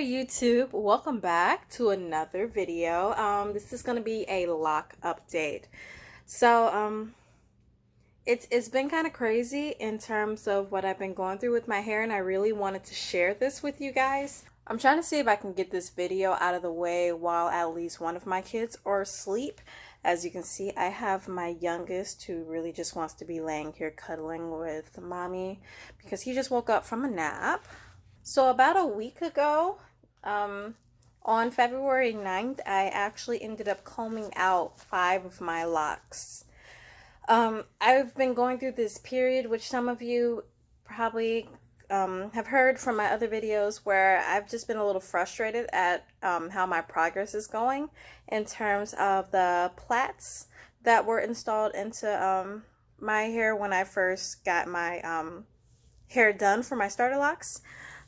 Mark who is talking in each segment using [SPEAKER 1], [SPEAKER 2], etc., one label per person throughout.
[SPEAKER 1] YouTube, welcome back to another video. This is going to be a lock update. So it's been kind of crazy in terms of what I've been going through with my hair, and I really wanted to share this with you guys. I'm trying to see if I can get this video out of the way while at least one of my kids are asleep. As you can see, I have my youngest who really just wants to be laying here cuddling with mommy because he just woke up from a nap. So about a week ago, on February 9th, I actually ended up combing out 5 of my locks. I've been going through this period, which some of you probably have heard from my other videos, where I've just been a little frustrated at how my progress is going in terms of the plaits that were installed into my hair when I first got my hair done for my starter locks.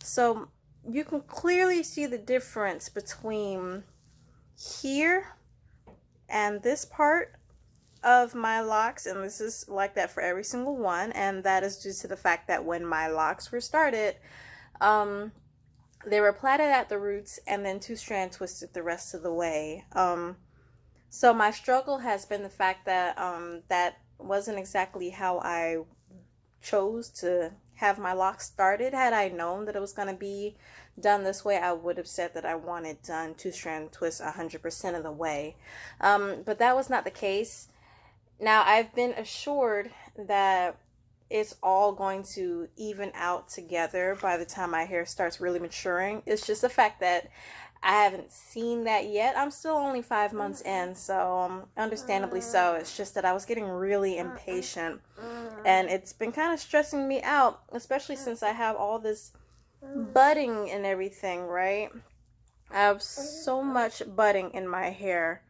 [SPEAKER 1] So you can clearly see the difference between here and this part of my locks, and this is like that for every single one, and that is due to the fact that when my locks were started, they were plaited at the roots and then 2-strand twisted the rest of the way. So my struggle has been the fact that that wasn't exactly how I chose to have my locks started. Had I known that it was going to be done this way, I would have said that I wanted done 2-strand twist 100% of the way. But that was not the case. Now, I've been assured that it's all going to even out together by the time my hair starts really maturing. It's just the fact that I haven't seen that yet. I'm still only 5 months in, so understandably so. It's just that I was getting really impatient, and it's been kind of stressing me out, especially since I have all this budding and everything, right? I have so much budding in my hair.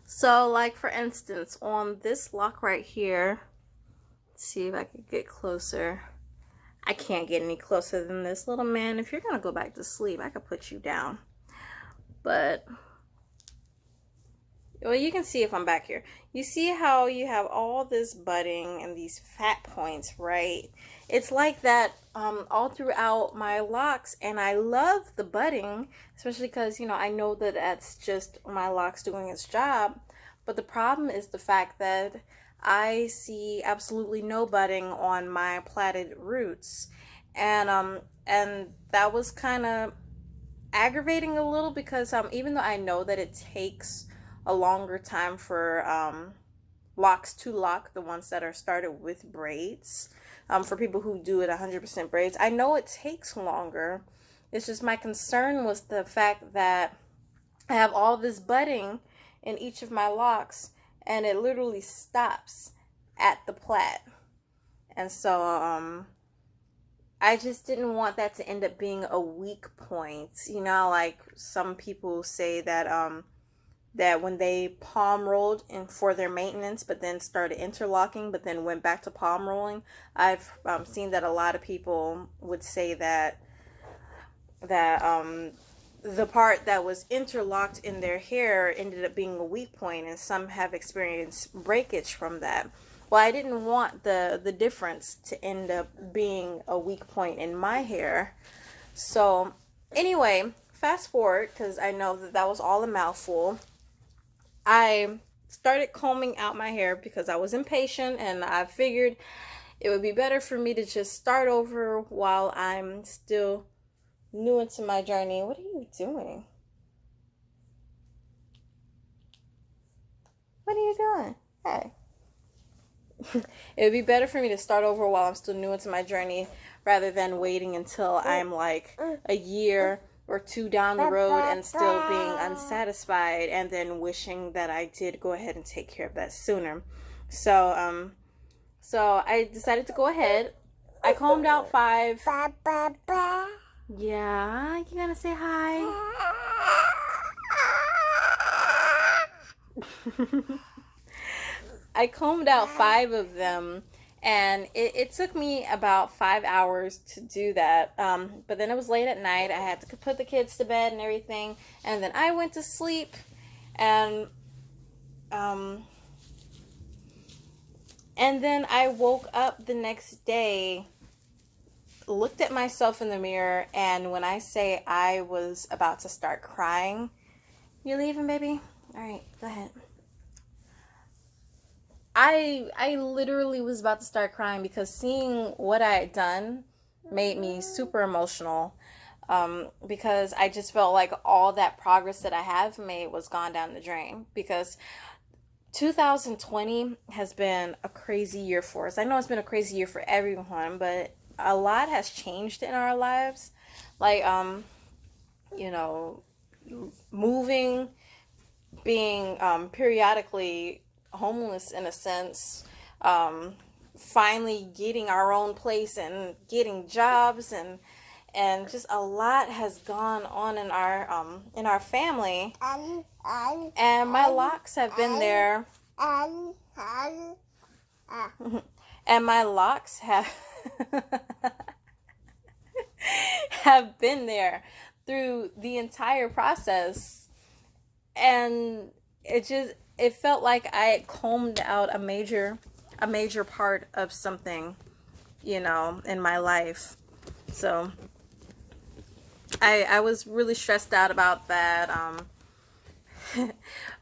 [SPEAKER 1] So, like, for instance, on this lock right here, let's see if I can get closer. I can't get any closer than this. Little man, if you're gonna go back to sleep, I could put you down. But, well, you can see if I'm back here. You see how you have all this budding and these fat points, right? It's like that all throughout my locks, and I love the budding, especially because, you know, I know that that's just my locks doing its job. But the problem is the fact that I see absolutely no budding on my plaited roots, and that was kind of aggravating a little because even though I know that it takes a longer time for locks to lock, the ones that are started with braids, for people who do it 100% braids, I know it takes longer. It's just my concern was the fact that I have all this budding in each of my locks, and it literally stops at the plait. And so I just didn't want that to end up being a weak point. You know, like some people say that that when they palm rolled in for their maintenance, but then started interlocking, but then went back to palm rolling. I've seen that a lot of people would say that the part that was interlocked in their hair ended up being a weak point, and some have experienced breakage from that. Well, I didn't want the difference to end up being a weak point in my hair. So anyway, fast forward, because I know that that was all a mouthful. I started combing out my hair because I was impatient, and I figured it would be better for me to just start over while I'm still new into my journey. What are you doing? What are you doing? Hey. It would be better for me to start over while I'm still new into my journey rather than waiting until I'm like a year or 2 down the road and still being unsatisfied and then wishing that I did go ahead and take care of that sooner. So I decided to go ahead. I combed out 5. Yeah, you gonna say hi? I combed out 5 of them, and it took me about 5 hours to do that. But then it was late at night. I had to put the kids to bed and everything, and then I went to sleep, and then I woke up the next day looked at myself in the mirror, and when I say I was about to start crying, you leaving, baby? All right, go ahead. I literally was about to start crying because seeing what I had done made me super emotional. Because I just felt like all that progress that I have made was gone down the drain. Because 2020 has been a crazy year for us. I know it's been a crazy year for everyone, but a lot has changed in our lives. Like, you know, moving, being periodically homeless in a sense, finally getting our own place and getting jobs, and just a lot has gone on in our family. And my locks have been there. And my locks have have been there through the entire process. And it felt like I had combed out a major part of something, in my life. So I was really stressed out about that.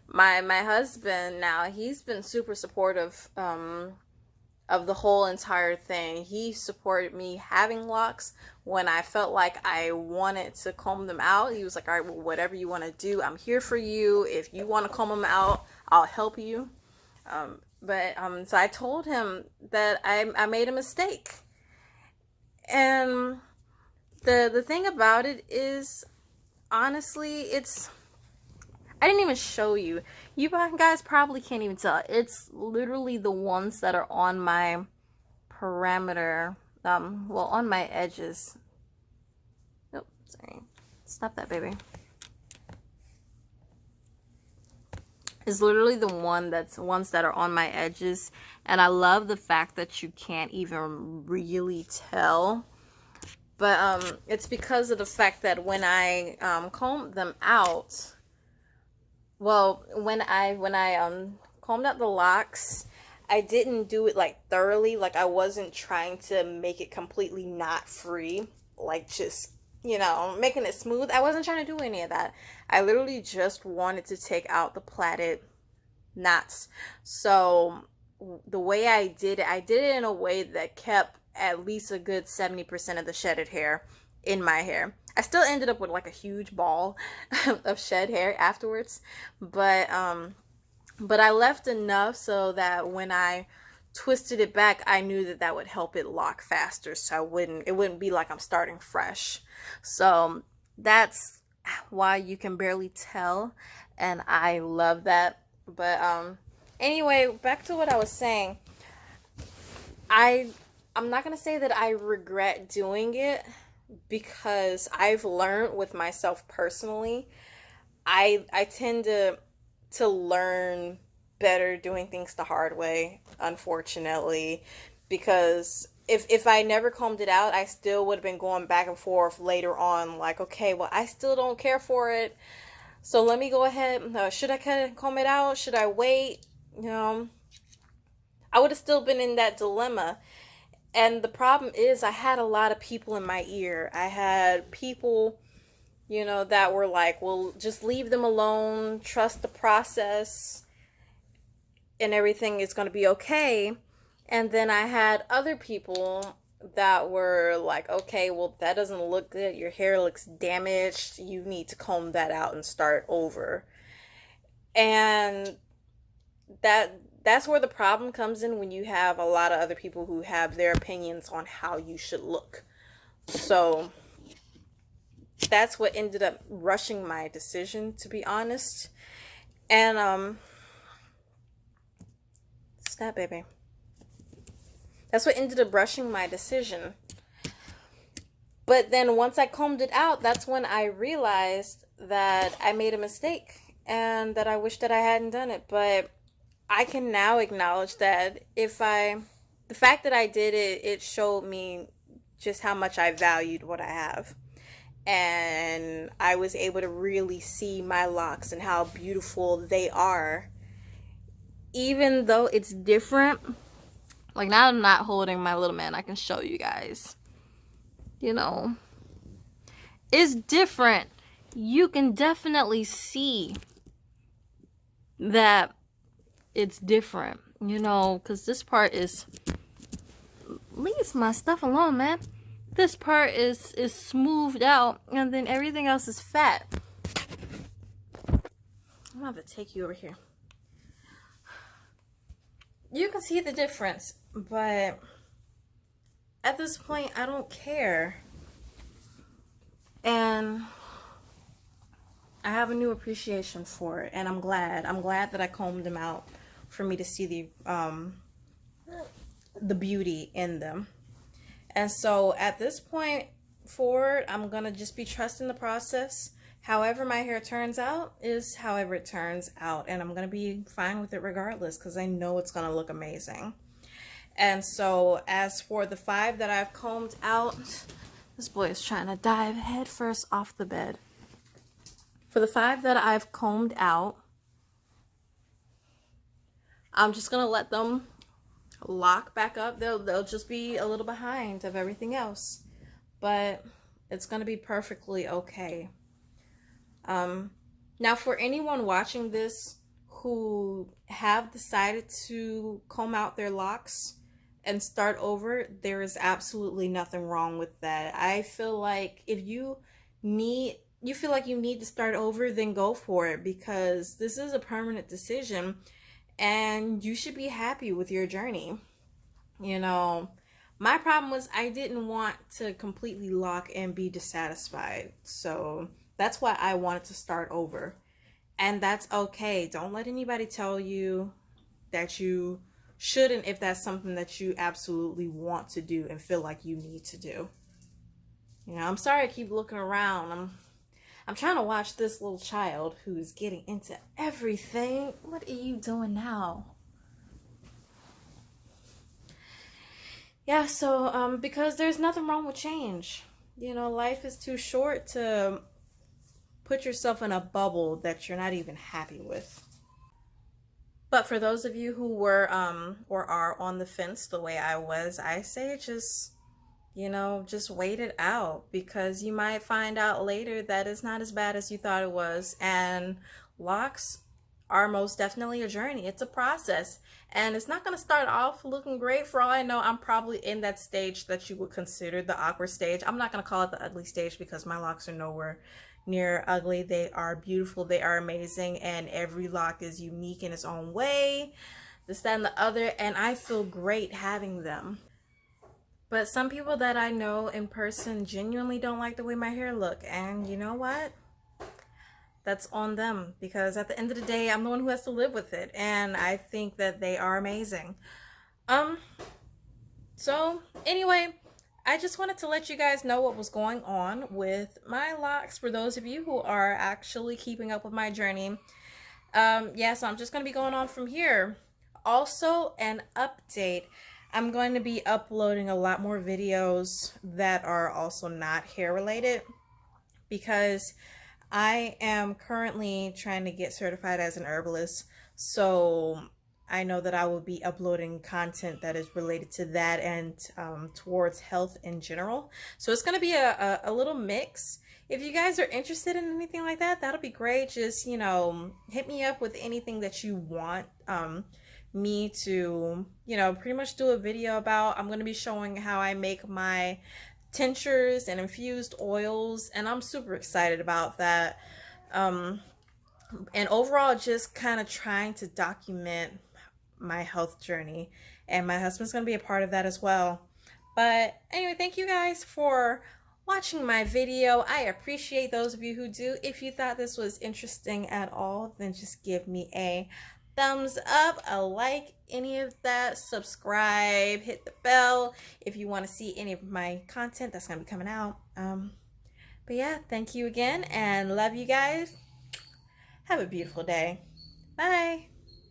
[SPEAKER 1] My husband now, he's been super supportive of the whole entire thing. He supported me having locks when I felt like I wanted to comb them out. He was like, all right, well, whatever you want to do, I'm here for you. If you want to comb them out, I'll help you. So I told him that I made a mistake. And the thing about it is, honestly, I didn't even show you. You guys probably can't even tell. It's literally the ones that are on my perimeter. On my edges. Nope, sorry. Stop that, baby. It's literally the ones that are on my edges. And I love the fact that you can't even really tell. But it's because of the fact that when I comb them out, well, when I combed out the locks, I didn't do it like thoroughly. Like, I wasn't trying to make it completely knot free, like just, making it smooth. I wasn't trying to do any of that. I literally just wanted to take out the plaited knots. So the way I did it in a way that kept at least a good 70% of the shedded hair in my hair. I still ended up with like a huge ball of shed hair afterwards, but I left enough so that when I twisted it back, I knew that would help it lock faster, so it wouldn't be like I'm starting fresh. So that's why you can barely tell, and I love that. But anyway, back to what I was saying. I'm not gonna say that I regret doing it, because I've learned with myself personally, I tend to learn better doing things the hard way, unfortunately, because if I never combed it out, I still would have been going back and forth later on, like, okay, well, I still don't care for it, so let me go ahead. Should I comb it out? Should I wait? I would have still been in that dilemma. And the problem is, I had a lot of people in my ear. I had people, that were like, well, just leave them alone, trust the process, and everything is going to be okay. And then I had other people that were like, okay, well, that doesn't look good. Your hair looks damaged. You need to comb that out and start over. And that's where the problem comes in, when you have a lot of other people who have their opinions on how you should look. So that's what ended up rushing my decision, to be honest. And stop, baby. That's what ended up rushing my decision. But then once I combed it out, that's when I realized that I made a mistake and that I wish that I hadn't done it. But I can now acknowledge that the fact that I did it, it showed me just how much I valued what I have. And I was able to really see my locks and how beautiful they are. Even though it's different. Like, now I'm not holding my little man, I can show you guys. you know, it's different. You can definitely see that it's different, you know, because this part is, leave my stuff alone, man. This part is smoothed out, and then everything else is fat. I'm gonna have to take you over here. You can see the difference, but at this point, I don't care. And I have a new appreciation for it, and I'm glad. I'm glad that I combed them out for me to see the beauty in them. And so at this point forward, I'm gonna just be trusting the process. However my hair turns out is however it turns out, and I'm gonna be fine with it regardless, because I know it's gonna look amazing. And so as for the 5 that I've combed out, this boy is trying to dive head first off the bed. For the 5 that I've combed out, I'm just gonna let them lock back up. They'll just be a little behind of everything else, but it's gonna be perfectly okay. Now for anyone watching this who have decided to comb out their locks and start over, there is absolutely nothing wrong with that. I feel like if you feel like you need to start over, then go for it, because this is a permanent decision and you should be happy with your journey. You know, my problem was I didn't want to completely lock and be dissatisfied. So that's why I wanted to start over. And that's okay. Don't let anybody tell you that you shouldn't if that's something that you absolutely want to do and feel like you need to do. You know, I'm sorry I keep looking around. I'm trying to watch this little child who's getting into everything. What are you doing now? Yeah, so because there's nothing wrong with change. You know, life is too short to put yourself in a bubble that you're not even happy with. But for those of you who were or are on the fence the way I was, I say just, you know, just wait it out, because you might find out later that it's not as bad as you thought it was. And locks are most definitely a journey. It's a process, and it's not going to start off looking great. For all I know, I'm probably in that stage that you would consider the awkward stage. I'm not going to call it the ugly stage, because my locks are nowhere near ugly. They are beautiful, they are amazing, and every lock is unique in its own way, this, that, and the other, and I feel great having them. But some people that I know in person genuinely don't like the way my hair look, and you know what? That's on them, because at the end of the day, I'm the one who has to live with it, and I think that they are amazing. So anyway, I just wanted to let you guys know what was going on with my locks for those of you who are actually keeping up with my journey. Yeah, so I'm just going to be going on from here. Also, an update. I'm going to be uploading a lot more videos that are also not hair related, because I am currently trying to get certified as an herbalist. So I know that I will be uploading content that is related to that and towards health in general. So it's going to be a little mix. If you guys are interested in anything like that, that'll be great. Just, you know, hit me up with anything that you want me to, you know, pretty much do a video about. I'm going to be showing how I make my tinctures and infused oils, and I'm super excited about that. And overall, just kind of trying to document my health journey, and my husband's going to be a part of that as well. But anyway, thank you guys for watching my video. I appreciate those of you who do. If you thought this was interesting at all, then just give me a thumbs up, a like, any of that, subscribe, hit the bell if you want to see any of my content that's going to be coming out. But yeah, thank you again, and love you guys. Have a beautiful day. Bye.